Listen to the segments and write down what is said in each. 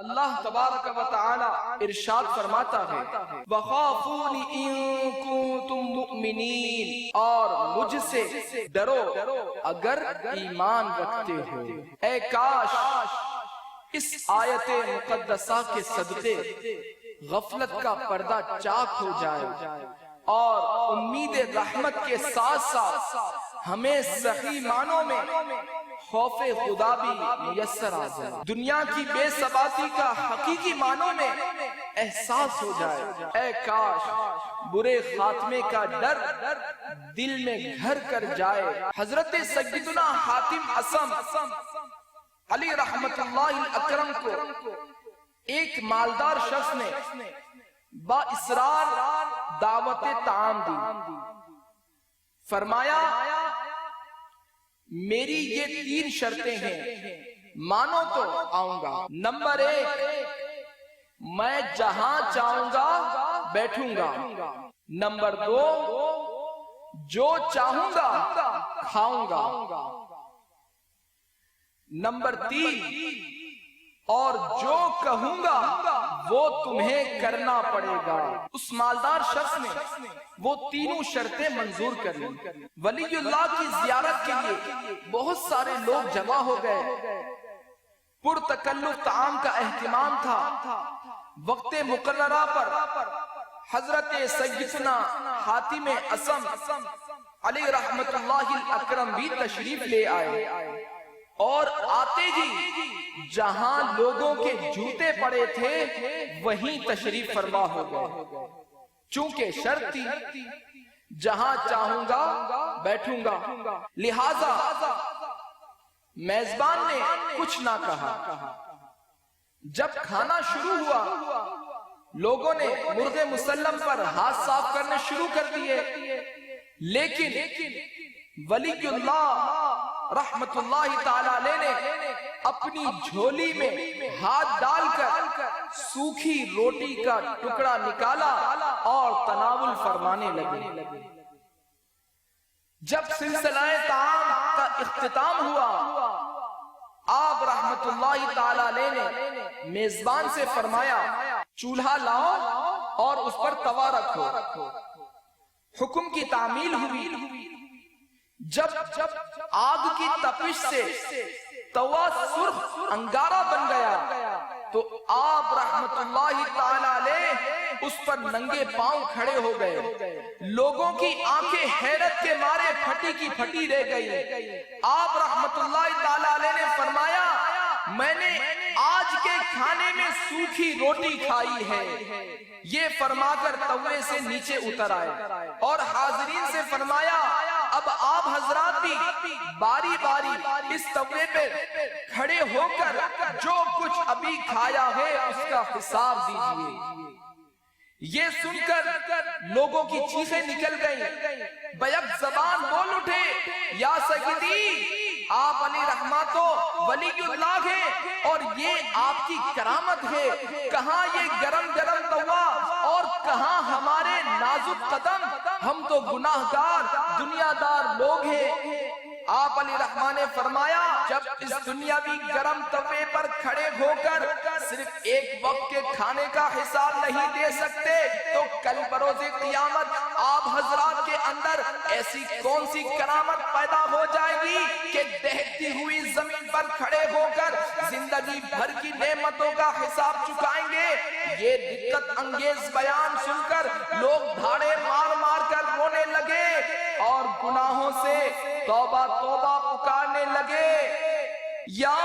اللہ تبارک و تعالی ارشاد فرماتا ہے وَخَافُونِ إِن كُنتُم مُؤْمِنِينَ، اور مجھ سے ڈرو اگر ایمان رکھتے ہو۔ اے کاش اس آیت مقدسہ کے صدقے غفلت کا پردہ چاک ہو جائے اور امید رحمت کے ساتھ ساتھ ہمیں صحیح معنوں میں خوف خدا بھی میسر آ جائے، دنیا کی بے ثباتی کا حقیقی معنوں میں احساس ہو جائے۔ اے کاش برے خاتمے کا ڈر دل میں گھر کر جائے۔ حضرت سیدنا حاتم اصم علی رحمت اللہ اکرم کو ایک مالدار شخص نے با اصرار دعوت طعام دی، فرمایا میری یہ 3 شرطیں ہیں، مانو تو آؤں گا۔ نمبر 1، میں جہاں چاہوں گا بیٹھوں گا۔ نمبر 2، جو چاہوں گا کھاؤں گا۔ نمبر 3، اور جو کہوں گا وہ تمہیں کرنا پڑے گا۔ اس مالدار شخص نے وہ 3 شرطیں منظور کر لی۔ ولی اللہ کی زیارت کے لیے بہت سارے لوگ جمع ہو گئے، پرتکلف طعام کا اہتمام تھا۔ وقت مقررہ پر حضرت سیدنا حاتم اصم علی رحمت اللہ اکرم بھی تشریف لے آئے، اور آتے ہی جہاں لوگوں کے جوتے پڑے تھے وہیں تشریف فرما ہو گئے، چونکہ شرط تھی جہاں چاہوں گا بیٹھوں گا۔ لہذا میزبان نے کچھ نہ کہا۔ جب کھانا شروع ہوا لوگوں نے مرغ مسلم پر ہاتھ صاف کرنے شروع کر دیے، لیکن ولی اللہ رحمت اللہ تعالی علیہ نے اپنی جھولی میں ہاتھ ڈال کر سوکھی روٹی کا ٹکڑا نکالا اور تناول فرمانے لگے۔ جب سلسلہ طعام کا اختتام ہوا، آپ رحمت اللہ تعالی علیہ نے میزبان سے فرمایا چولہا لاؤ اور اس پر توا رکھو۔ حکم کی تعمیل ہوئی۔ جب آگ کی تپش سے توا سرخ انگارہ بن گیا تو آپ رحمت اللہ تعالی علیہ اس پر ننگے پاؤں کھڑے ہو گئے۔ لوگوں کی آنکھیں حیرت کے مارے پھٹی کی پھٹی رہ گئی۔ آپ رحمت اللہ تعالی علیہ نے فرمایا میں نے آج کے کھانے میں سوکھی روٹی کھائی ہے۔ یہ فرما کر توے سے نیچے اتر آئے اور حاضرین سے فرمایا اب آپ حضرات بھی باری باری اس توے پہ کھڑے ہو کر جو کچھ ابھی کھایا ہے اس کا حساب دیجئے۔ یہ سن کر لوگوں کی چیخیں نکل گئیں، بیک زبان بول اٹھے یا سیدی آپ علی رحمت ولی اللہ ہیں اور یہ آپ کی کرامت ہے، کہاں یہ گرم گرم توا اور کہاں ہمارے نازک قدم، ہم تو گناہگار دنیا دار لوگ ہیں۔ آپ علی رحمان نے فرمایا جب اس دنیاوی گرم توے پر کھڑے ہو کر صرف ایک وقت کے کھانے کا حساب نہیں دے سکتے تو کل بروز قیامت آپ حضرات کے اندر ایسی کون سی کرامت پیدا ہو جائے گی کہ دہتی ہوئی زمین پر کھڑے ہو کر زندگی بھر کی نعمتوں کا حساب چکائیں گے۔ یہ دقت انگیز بیان سن کر لوگ دھاڑے مار مار کر رونے لگے اور گناہوں سے توبہ توبہ پکارنے لگے۔ یا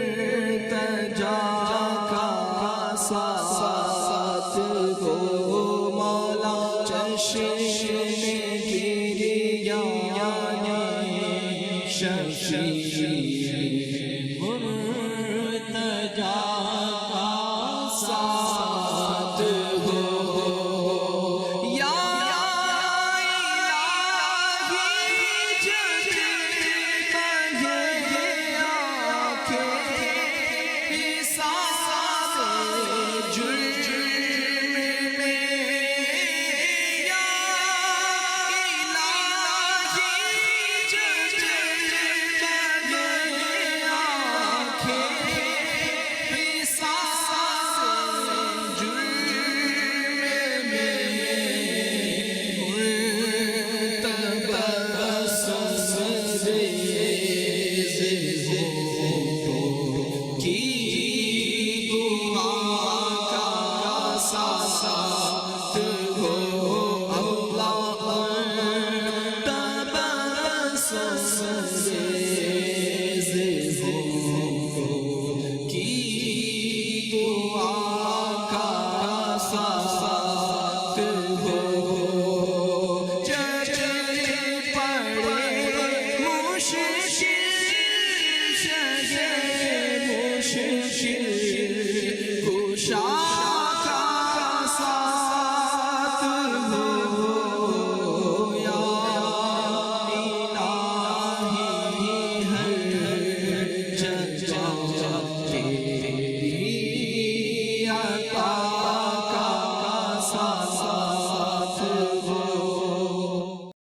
مرتجا کا ساتھ ہو مولا چشم